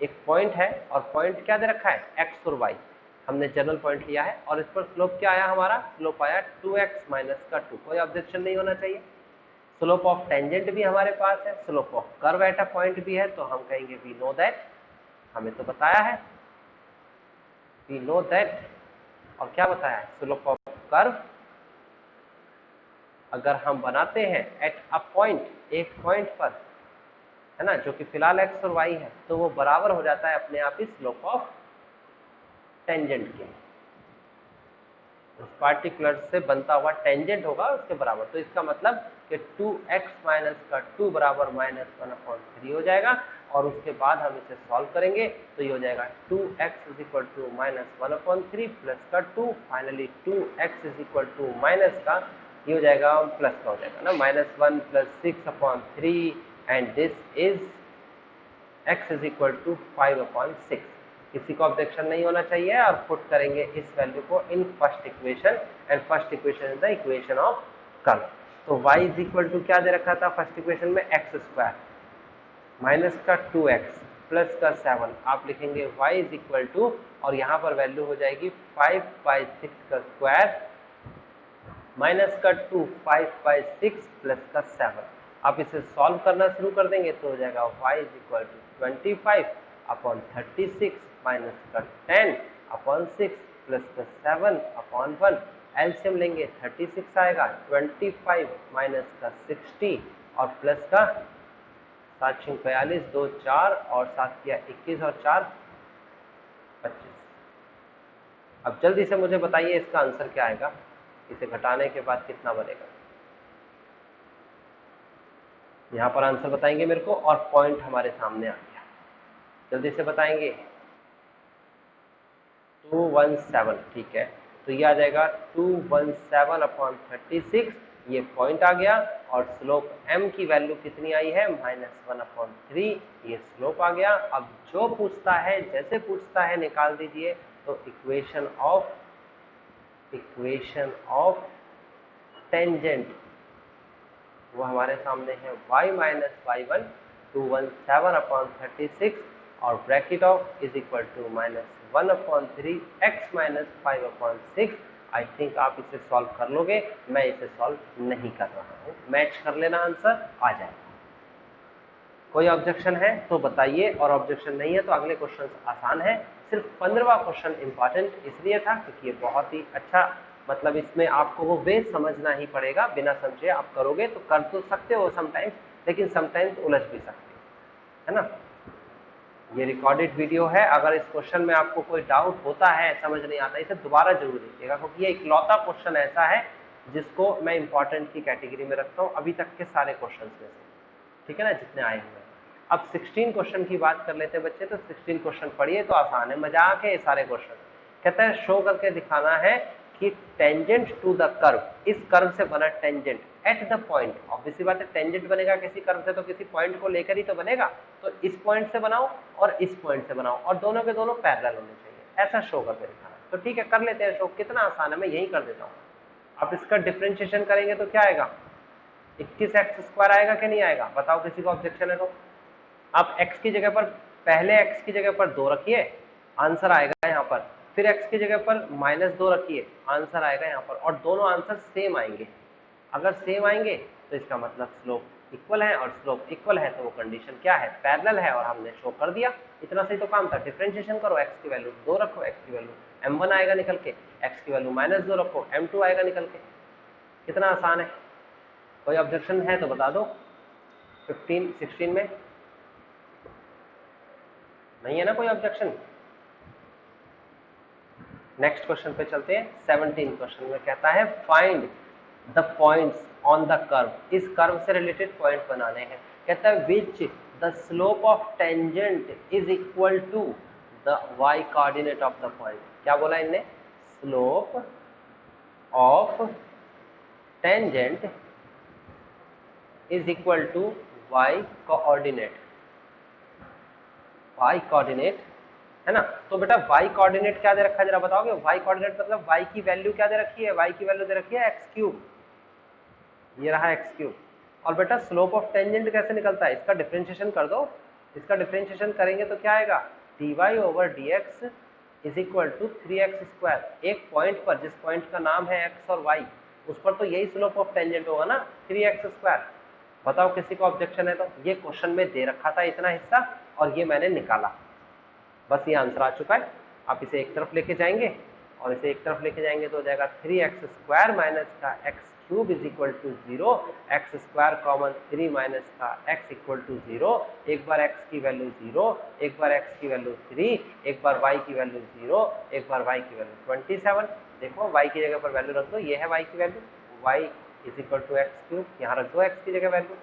A: एक पॉइंट है और पॉइंट क्या दे रखा है, x और y, हमने जनरल पॉइंट लिया है और इस पर स्लोप क्या आया हमारा, स्लोप आया 2x माइनस का 2, कोई ऑब्जेक्शन नहीं होना चाहिए। स्लोप ऑफ टेंजेंट भी हमारे पास है, slope of curve at a point भी है, तो हम कहेंगे वी नो दैट, हमें तो बताया है, वी नो दैट। और क्या बताया है, स्लोप ऑफ कर्व अगर हम बनाते हैं एट अ पॉइंट, एक पॉइंट पर, है ना, जो कि फिलहाल x और y है, तो वो बराबर हो जाता है अपने आप ही स्लोप ऑफ टेंजेंट के, उस पार्टिकुलर से बनता हुआ टेंजेंट होगा उसके बराबर। तो इसका मतलब कि 2x माइनस का 2 बराबर -1/3 हो जाएगा, और उसके बाद हम इसे सॉल्व करेंगे तो ये हो जाएगा 2x is equal to -1/3 plus का 2, finally 2x is equal to minus का, ये हो जाएगा प्लस का हो जाएगा ना, -1 प्लस 6/3, and this is x is equal to 5/6। किसी को ऑब्जेक्शन नहीं होना चाहिए, और पुट करेंगे इस वैल्यू को in first equation, and first equation is the equation of curve. तो y इज इक्वल टू क्या दे रखा था फर्स्ट इक्वेशन में, x² माइनस का 2x प्लस का 7, आप लिखेंगे y इज इक्वल टू, और यहाँ पर वैल्यू हो जाएगी 5/6 का स्क्वायर माइनस का 2, 5/6 प्लस का 7। आप इसे सॉल्व करना शुरू कर देंगे तो हो जाएगा y is equal to 25/36 minus का 10/6 प्लस का 7/1। एलसीएम लेंगे 36 आएगा, 25 माइनस का 60 और प्लस का 7×42 2 4 और 7 किया 21 और 4 25। अब जल्दी से मुझे बताइए इसका आंसर क्या आएगा, इसे घटाने के बाद कितना बनेगा। यहाँ पर आंसर बताएंगे मेरे को, और पॉइंट हमारे सामने आ गया, जल्दी से बताएंगे। 217, ठीक है, तो ये आ जाएगा 217/36, ये पॉइंट आ गया, और स्लोप m की वैल्यू कितनी आई है, -1/3, ये स्लोप आ गया। अब जो पूछता है, जैसे पूछता है निकाल दीजिए। तो इक्वेशन ऑफ टेंजेंट वो हमारे सामने है y माइनस y1 217/36 और bracket of is equal to -1/3 x minus 5/6। I think आप इसे सॉल्व कर लोगे, मैं इसे सॉल्व नहीं कर रहा हूँ, मैच कर लेना, आंसर आ जाएगा। कोई ऑब्जेक्शन है तो बताइए, और ऑब्जेक्शन नहीं है तो अगले क्वेश्चन आसान है। सिर्फ 15वां क्वेश्चन इंपॉर्टेंट इसलिए था क्योंकि ये बहुत ही अच्छा, मतलब इसमें आपको वो बेस समझना ही पड़ेगा, बिना समझे आप करोगे तो कर तो सकते हो समटाइम्स, लेकिन समटाइम्स उलझ भी सकते हो, है ना। ये रिकॉर्डेड वीडियो है, अगर इस क्वेश्चन में आपको कोई डाउट होता है, समझ नहीं आता, इसे दोबारा जरूर देखिएगा, क्योंकि ये इकलौता क्वेश्चन ऐसा है जिसको मैं इंपॉर्टेंट की कैटेगरी में रखता हूँ अभी तक के सारे क्वेश्चन में से, ठीक है ना, जितने आए हुए हैं। अब 16 क्वेश्चन की बात कर लेते हैं बच्चे, तो 16 क्वेश्चन पढ़िए तो आसान है, मजाक है ये सारे क्वेश्चन। कहता है शो करके दिखाना है कि टेंजेंट टू द कर्व, इस कर्व से बना tangent at the point, obviously बात है टेंजेंट बनेगा किसी कर्व से तो किसी पॉइंट को लेकर ही तो बनेगा, तो इस पॉइंट से बनाओ और इस पॉइंट से बनाओ, और दोनों के दोनों पैरेलल होने चाहिए, ऐसा शो करके दिखाना। तो ठीक है, कर लेते हैं शो, कितना आसान है, मैं यही कर देता हूँ। आप इसका डिफ्रेंशिएशन करेंगे तो क्या आएगा, 21x² आएगा कि नहीं आएगा, बताओ, किसी को ऑब्जेक्शन है तो। आप x की जगह पर, पहले x की जगह पर 2 रखिए, आंसर आएगा यहाँ पर, फिर x की जगह पर -2 रखिए, आंसर आएगा यहाँ पर, और दोनों आंसर सेम आएंगे। अगर सेम आएंगे तो इसका मतलब स्लोप इक्वल है, और स्लोप इक्वल है तो वो कंडीशन क्या है, पैरेलल है, और हमने शो कर दिया। इतना सही तो काम था। डिफरेंशिएशन करो, x की वैल्यू 2 रखो, x की वैल्यू m1 आएगा निकल के, x की वैल्यू -2 रखो, m2 आएगा निकल के। कितना आसान है। कोई ऑब्जेक्शन है तो बता दो। 16 में नहीं है ना कोई ऑब्जेक्शन। नेक्स्ट क्वेश्चन पे चलते हैं। 17 क्वेश्चन में कहता है find the points on the curve, इस कर्व से रिलेटेड पॉइंट बनाने हैं। कहता है which the slope of tangent is equal to the y coordinate of the point. क्या बोला इनने, slope of tangent is equal to y coordinate, y coordinate है ना। तो बेटा y कोऑर्डिनेट क्या दे रखा है जरा बताओगे। y कोऑर्डिनेट मतलब y की वैल्यू क्या दे रखी है, y की वैल्यू दे रखी है x3, ये रहा x3। और बेटा स्लोप ऑफ टेंजेंट कैसे निकलता है, इसका डिफरेंशिएशन कर दो। इसका डिफरेंशिएशन करेंगे तो क्या आएगा, dy/dx is equal to 3x²। एक पॉइंट पर, जिस पॉइंट का नाम है x और y, उस पर तो यही स्लोप ऑफ टेंजेंट होगा ना, 3x²। बताओ किसी को ऑब्जेक्शन है तो? ये क्वेश्चन में दे रखा था इतना हिस्सा और ये मैंने निकाला, बस ये आंसर आ चुका है। आप इसे एक तरफ लेके जाएंगे और इसे एक तरफ लेके जाएंगे तो हो जाएगा 3x² माइनस का x³ is equal to 0, x² common 3 minus का x इक्वल टू 0, एक बार x की वैल्यू 0, एक बार x की वैल्यू 3, एक बार y की वैल्यू 0, एक बार y की वैल्यू 27। देखो y की जगह पर वैल्यू रख दो, ये है y की value, y is equal to x³, यहाँ रख दो x की जगह वैल्यू,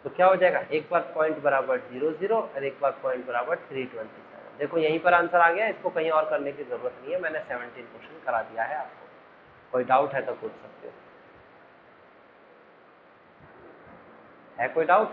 A: तो क्या हो जाएगा, एक बार पॉइंट बराबर 0 0 और एक बार पॉइंट बराबर 327। देखो यहीं पर आंसर आ गया, इसको कहीं और करने की जरूरत नहीं है, मैंने 17 क्वेश्चन करा दिया है आपको। कोई डाउट है तो पूछ सकते हो, है कोई डाउट?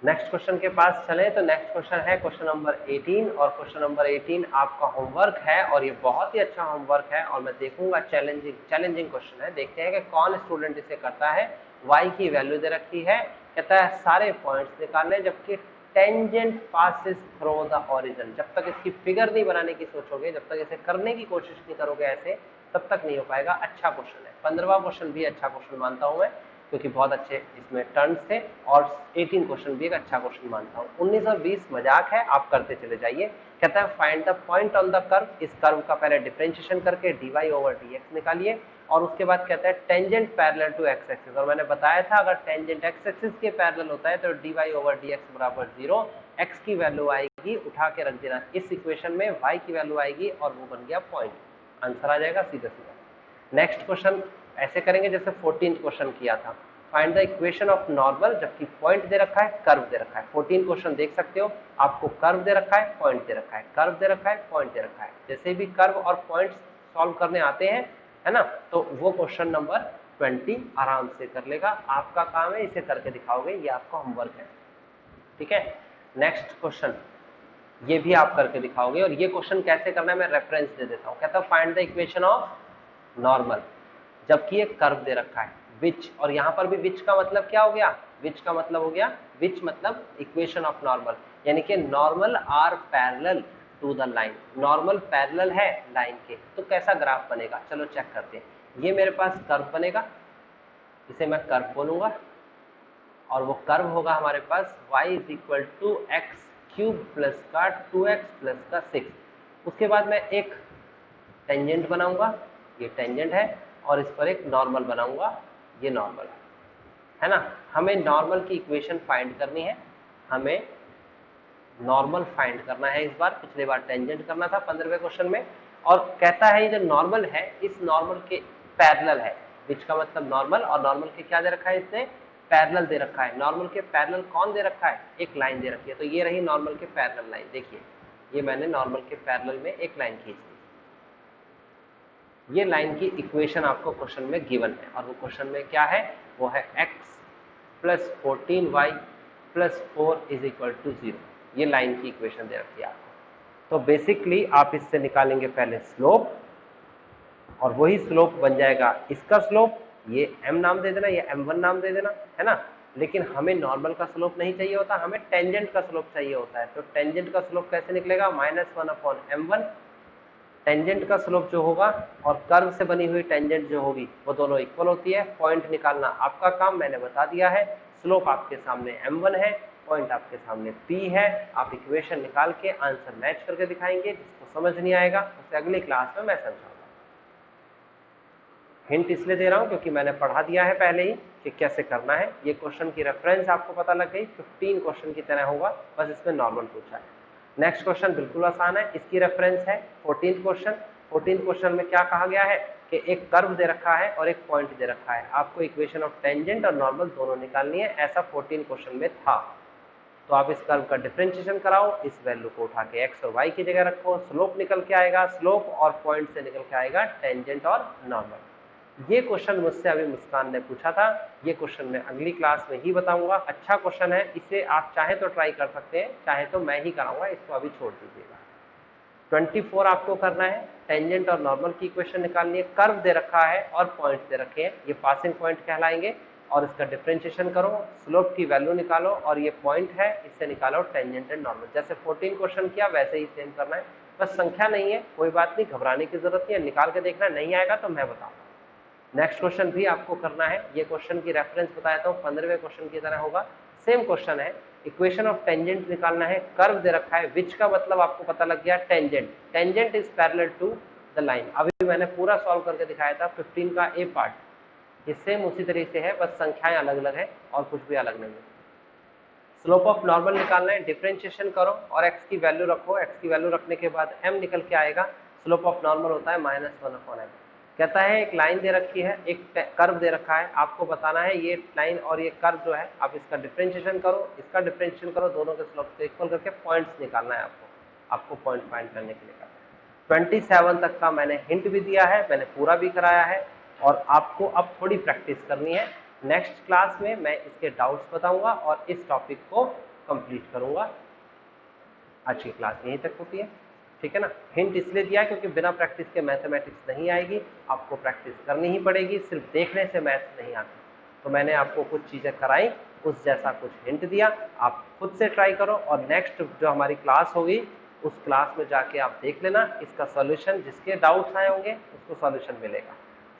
A: नेक्स्ट क्वेश्चन के पास चले तो नेक्स्ट क्वेश्चन है क्वेश्चन नंबर 18, और क्वेश्चन नंबर 18 आपका होमवर्क है और ये बहुत ही अच्छा होमवर्क है और मैं देखूंगा चैलेंजिंग क्वेश्चन है। देखते हैं कि कौन स्टूडेंट इसे करता है। y की वैल्यू दे रखी है, कहता है सारे पॉइंट्स निकालने जबकि tangent passes through the origin. जब तक इसकी फिगर नहीं बनाने की सोचोगे, जब तक इसे करने की कोशिश नहीं करोगे ऐसे, तब तक नहीं हो पाएगा। अच्छा क्वेश्चन है, 15वां क्वेश्चन भी अच्छा क्वेश्चन मानता हूं मैं, क्योंकि बहुत अच्छे इसमें टर्न्स थे, और 18 क्वेश्चन भी एक अच्छा क्वेश्चन मानता हूँ। 19 और 20 मजाक है, आप करते चले जाइए। कहता है find the point on the curve. इस कर्व का पहले डिफरेंशिएशन करके dy/dx निकालिए, और उसके बाद कहता है tangent parallel to x axis, और मैंने बताया था अगर टेंजेंट x एक्सिस के पैरेलल होता है तो dy/dx बराबर 0, x की वैल्यू आएगी, उठा के रख देना इस इक्वेशन में, y की वैल्यू आएगी और वो बन गया पॉइंट, आंसर आ जाएगा सीधा सीधा। नेक्स्ट क्वेश्चन ऐसे करेंगे जैसे 14th क्वेश्चन किया था, find the equation of normal, जबकि पॉइंट दे रखा है, कर्व दे रखा है। 14 क्वेश्चन देख सकते हो, आपको कर्व दे रखा है, पॉइंट दे रखा है, कर्व दे रखा है, पॉइंट दे रखा है। जैसे भी कर्व और पॉइंट सॉल्व करने आते हैं, है ना, तो वो क्वेश्चन नंबर 20 आराम से कर लेगा। आपका काम है इसे करके दिखाओगे, ये आपका होमवर्क है, ठीक है। नेक्स्ट क्वेश्चन ये भी आप करके दिखाओगे, और ये क्वेश्चन कैसे करना है मैं रेफरेंस दे देता हूँ। कहता है find the equation of normal, जबकि एक कर्व दे रखा है विच, और यहां पर भी विच का मतलब क्या हो गया, विच का मतलब हो गया, विच मतलब इक्वेशन ऑफ नॉर्मल, यानी कि normal are parallel to the line. Normal parallel है लाइन के, तो कैसा ग्राफ बनेगा, चलो चेक करते हैं। ये मेरे पास कर्व बनेगा, इसे मैं कर्व बोलूंगा, और वो कर्व होगा हमारे पास y is equal to x³ plus का 2x प्लस का 6। उसके बाद मैं एक टेंजेंट बनाऊंगा, ये टेंजेंट है, और इस पर एक नॉर्मल बनाऊंगा, ये नॉर्मल है ना। हमें नॉर्मल की इक्वेशन फाइंड करनी है, हमें नॉर्मल फाइंड करना है इस बार, पिछले बार टेंजेंट करना था 15वें क्वेश्चन में। और कहता है ये जो नॉर्मल है, इस नॉर्मल के पैरेलल है, विच का मतलब नॉर्मल, और नॉर्मल के क्या दे रखा है, इसने पैरेलल दे रखा है। नॉर्मल के पैरेलल कौन दे रखा है, एक लाइन दे रखी है, तो ये रही नॉर्मल के पैरेलल लाइन। देखिए ये मैंने नॉर्मल के पैरेलल में एक लाइन खींच दी, ये लाइन की इक्वेशन आपको क्वेश्चन में गिवन है, और वो क्वेश्चन में क्या है, वो है x plus 14y plus 4 is equal to 0। ये लाइन की इक्वेशन दे रखी है आपको। तो बेसिकली आप इससे निकालेंगे पहले स्लोप, और वही स्लोप बन जाएगा इसका स्लोप, ये m नाम दे देना, ये m1 नाम दे देना, है ना। लेकिन हमें नॉर्मल का स्लोप नहीं चाहिए होता, हमें टेंजेंट का स्लोप चाहिए होता है। तो टेंजेंट का स्लोप कैसे निकलेगा, -1/m1। टेंजेंट का स्लोप जो होगा और कर्व से बनी हुई टेंजेंट जो होगी वो दोनों इक्वल होती है। पॉइंट निकालना आपका काम, मैंने बता दिया है। स्लोप आपके सामने m1 है, पॉइंट आपके सामने p है। आप इक्वेशन निकाल के आंसर मैच करके दिखाएंगे। जिसको समझ नहीं आएगा उसे अगली क्लास में मैं समझाऊंगा। हिंट इसलिए दे रहा हूं क्योंकि मैंने पढ़ा दिया है पहले ही कि कैसे करना है। ये क्वेश्चन की रेफरेंस आपको पता लग गई, 15 क्वेश्चन की तरह होगा, बस इसमें नॉर्मल पूछा है। नेक्स्ट क्वेश्चन बिल्कुल आसान है, इसकी रेफरेंस है 14th क्वेश्चन। 14th क्वेश्चन में क्या कहा गया है कि एक कर्व दे रखा है और एक पॉइंट दे रखा है, आपको इक्वेशन ऑफ टेंजेंट और नॉर्मल दोनों निकालनी है। ऐसा 14 क्वेश्चन में था। तो आप इस कर्व का डिफरेंशिएशन कराओ, इस वैल्यू को उठा के x और y की जगह रखो, स्लोप निकल के आएगा, स्लोप और पॉइंट से निकल के आएगा टेंजेंट और नॉर्मल। ये क्वेश्चन मुझसे अभी मुस्कान ने पूछा था, ये क्वेश्चन मैं अगली क्लास में ही बताऊंगा। अच्छा क्वेश्चन है, इसे आप चाहे तो ट्राई कर सकते हैं, चाहे तो मैं ही कराऊंगा, इसको अभी छोड़ दीजिएगा। 24 आपको करना है, टेंजेंट और नॉर्मल की इक्वेशन निकालनी है। कर्व दे रखा है और पॉइंट दे रखे हैं, ये पासिंग पॉइंट कहलाएंगे। और इसका डिफरेंशिएशन करो, स्लोप की वैल्यू निकालो और ये पॉइंट है इससे निकालो टेंजेंट एंड नॉर्मल। जैसे 14 क्वेश्चन किया वैसे ही सेम करना है, बस संख्या नहीं है, कोई बात नहीं, घबराने की जरूरत नहीं है, निकाल के देखना, नहीं आएगा तो मैं बताऊंगा। नेक्स्ट क्वेश्चन भी आपको करना है, ये क्वेश्चन की रेफरेंस बताया था 15वें क्वेश्चन की तरह होगा, सेम क्वेश्चन है, इक्वेशन ऑफ टेंजेंट निकालना है, कर्व दे रखा है, विच का मतलब आपको पता लग गया tangent, tangent is parallel to the line. अभी मैंने पूरा सॉल्व करके दिखाया था 15 का ए पार्ट, ये सेम उसी तरीके से है, बस संख्याएं अलग अलग है और कुछ भी अलग नहीं है। स्लोप ऑफ नॉर्मल निकालना है, डिफरेंशिएशन करो और x की वैल्यू रखो, x की वैल्यू रखने के बाद m निकल के आएगा, स्लोप ऑफ नॉर्मल होता है -1/m। कहता है एक लाइन दे रखी है, एक कर्व दे रखा है, आपको बताना है ये लाइन और ये कर्व जो है, आप इसका डिफरेंशिएशन करो, इसका डिफरेंशिएशन करो, दोनों के स्लोप को इक्वल करके पॉइंट्स निकालना है आपको पॉइंट फाइंड करने के लिए करना है। 27 तक का मैंने हिंट भी दिया है, मैंने पूरा भी कराया है और आपको अब थोड़ी प्रैक्टिस करनी है। नेक्स्ट क्लास में मैं इसके डाउट्स बताऊंगा और इस टॉपिक को कंप्लीट करूंगा। आज की क्लास यहीं तक होती है, ठीक है ना। हिंट इसलिए दिया क्योंकि बिना प्रैक्टिस के मैथमेटिक्स नहीं आएगी, आपको प्रैक्टिस करनी ही पड़ेगी, सिर्फ देखने से मैथ्स नहीं आती। तो मैंने आपको कुछ चीज़ें कराई, उस जैसा कुछ हिंट दिया, आप खुद से ट्राई करो और नेक्स्ट जो हमारी क्लास होगी उस क्लास में जाके आप देख लेना इसका सॉल्यूशन, जिसके डाउट्स आए होंगे उसको सॉल्यूशन मिलेगा,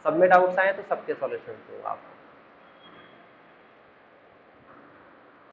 A: सब में डाउट्स आए तो सबके सॉल्यूशन दूंगा आपको।